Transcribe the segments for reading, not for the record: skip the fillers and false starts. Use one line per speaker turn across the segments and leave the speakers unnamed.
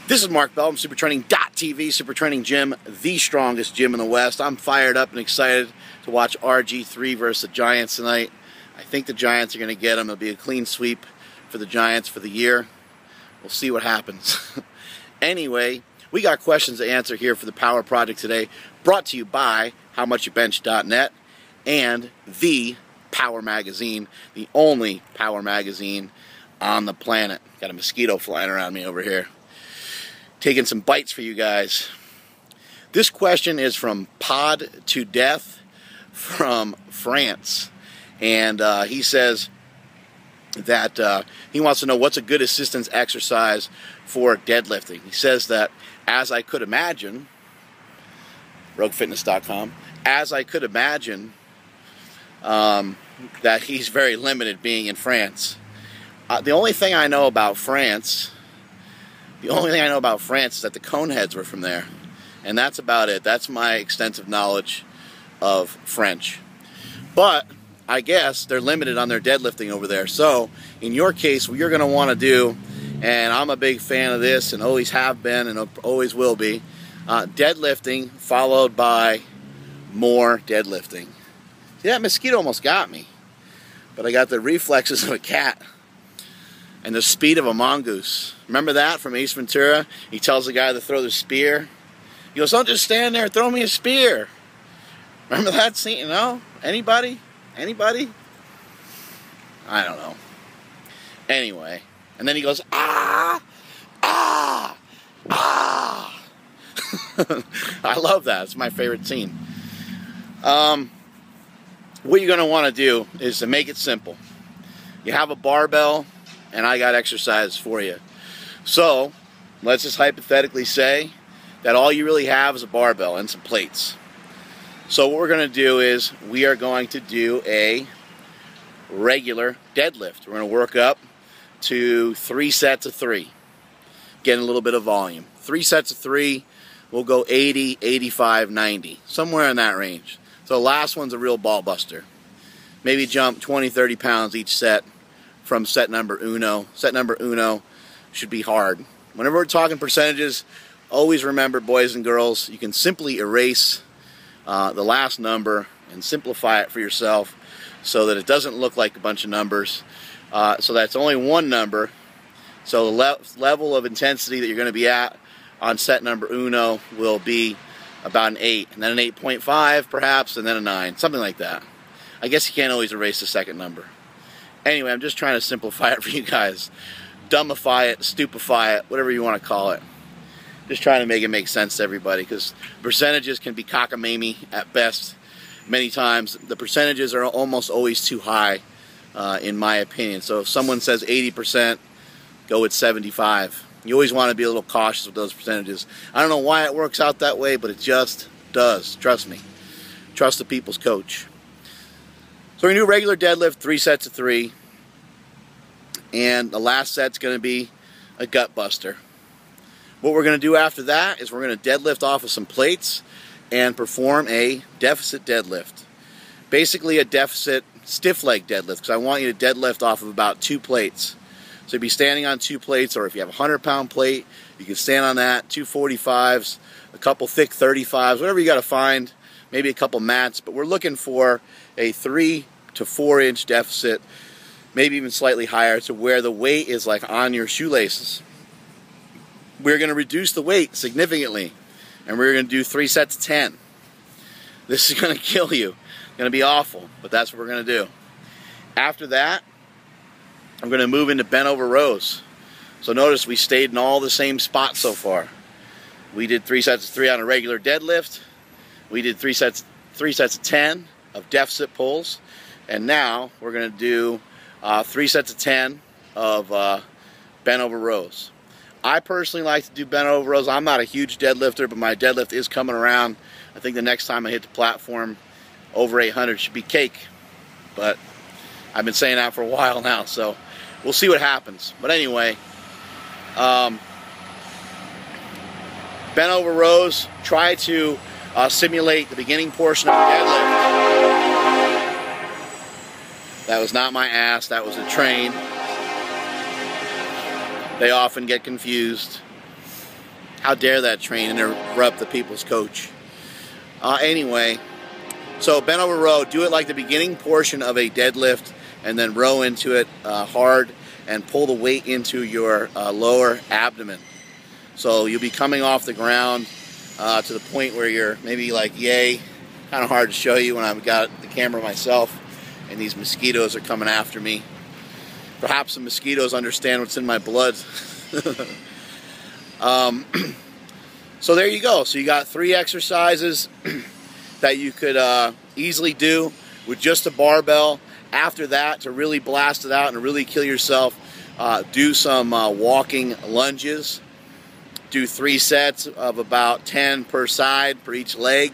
This is Mark Bell from supertraining.tv, Super Training Gym, the strongest gym in the West. I'm fired up and excited to watch RG3 versus the Giants tonight. I think the Giants are going to get them. It'll be a clean sweep for the Giants for the year. We'll see what happens. Anyway, we got questions to answer here for the Power Project today, brought to you by HowMuchYouBench.net and the Power Magazine, the only Power Magazine on the planet. Got a mosquito flying around me over here. Taking some bites for you guys. This question is from Pod to Death from France. And he says that he wants to know what's a good assistance exercise for deadlifting. He says that, as I could imagine, RogueFitness.com, as I could imagine, that he's very limited being in France. The only thing I know about France is that the Coneheads were from there. And that's about it. That's my extensive knowledge of French. But I guess they're limited on their deadlifting over there. So, in your case, what you're going to want to do, and I'm a big fan of this and always have been and always will be, deadlifting followed by more deadlifting. See, that mosquito almost got me. But I got the reflexes of a cat and the speed of a mongoose. Remember that from Ace Ventura? He tells the guy to throw the spear. He goes, "Don't just stand there, throw me a spear." Remember that scene? You know? Anybody? Anybody? I don't know. Anyway. And then he goes, "Ah! Ah! Ah!" I love that. It's my favorite scene. What you're going to want to do is to make it simple. You have a barbell, and I got exercise for you. So, let's just hypothetically say that all you really have is a barbell and some plates. So what we're going to do is we are going to do a regular deadlift. We're going to work up to 3 sets of 3. Getting a little bit of volume. 3 sets of 3, we'll go 80, 85, 90. Somewhere in that range. So the last one's a real ball buster. Maybe jump 20, 30 pounds each set from set number uno. Set number uno should be hard. Whenever we're talking percentages, always remember, boys and girls, you can simply erase the last number and simplify it for yourself so that it doesn't look like a bunch of numbers. So that's only one number. So the level of intensity that you're going to be at on set number uno will be about an 8, and then an 8.5 perhaps, and then a 9, something like that. I guess you can't always erase the second number. Anyway, I'm just trying to simplify it for you guys. Dumbify it, stupefy it, whatever you want to call it. Just trying to make it make sense to everybody, because percentages can be cockamamie at best. Many times the percentages are almost always too high, in my opinion. So if someone says 80%, go with 75. You always want to be a little cautious with those percentages. I don't know why it works out that way, but it just does. Trust me. Trust the people's coach. So we're going to do a regular deadlift, 3 sets of 3. And the last set's going to be a gut buster. What we're going to do after that is we're going to deadlift off of some plates and perform a deficit deadlift. Basically a deficit stiff leg deadlift, because I want you to deadlift off of about 2 plates. So you'd be standing on 2 plates, or if you have a 100-pound plate, you can stand on that, 2 45s, a couple thick 35s, whatever you got to find, maybe a couple mats. But we're looking for a 3 to 4 inch deficit, maybe even slightly higher, to where the weight is like on your shoelaces. We're going to reduce the weight significantly, and we're going to do 3 sets of 10. This is going to kill you. It's going to be awful, but that's what we're going to do. After that, I'm going to move into bent over rows. So notice we stayed in all the same spots so far. We did 3 sets of 3 on a regular deadlift. We did 3 sets of 10 of deficit pulls. And now we're going to do 3 sets of 10 of bent over rows. I personally like to do bent over rows. I'm not a huge deadlifter, but my deadlift is coming around. I think the next time I hit the platform, over 800 should be cake. But I've been saying that for a while now, so we'll see what happens. But anyway, bent over rows, try to simulate the beginning portion of the deadlift. That was not my ass, that was a train. They often get confused. How dare that train interrupt the people's coach? Anyway, so bent over row, do it like the beginning portion of a deadlift, and then row into it hard and pull the weight into your lower abdomen. So you'll be coming off the ground to the point where you're maybe like, yay. Kind of hard to show you when I've got the camera myself and these mosquitoes are coming after me. Perhaps the mosquitoes understand what's in my blood. So there you go. So you got 3 exercises that you could easily do with just a barbell. After that, to really blast it out and really kill yourself, do some walking lunges. Do 3 sets of about 10 per side for each leg.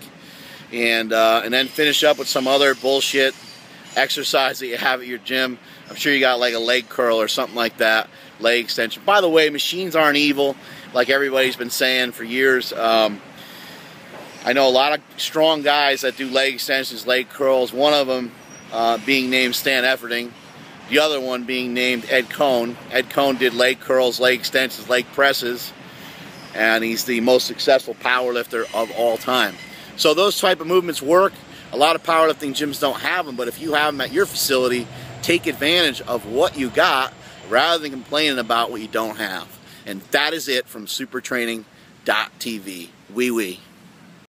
And then finish up with some other bullshit exercise that you have at your gym. I'm sure you got like a leg curl or something like that, leg extension. By the way, machines aren't evil, like everybody's been saying for years. I know a lot of strong guys that do leg extensions, leg curls. One of them being named Stan Efferding, the other one being named Ed Cohn. Ed Cohn did leg curls, leg extensions, leg presses, and he's the most successful powerlifter of all time. So those type of movements work. A lot of powerlifting gyms don't have them, but if you have them at your facility, take advantage of what you got rather than complaining about what you don't have. And that is it from supertraining.tv. Wee wee.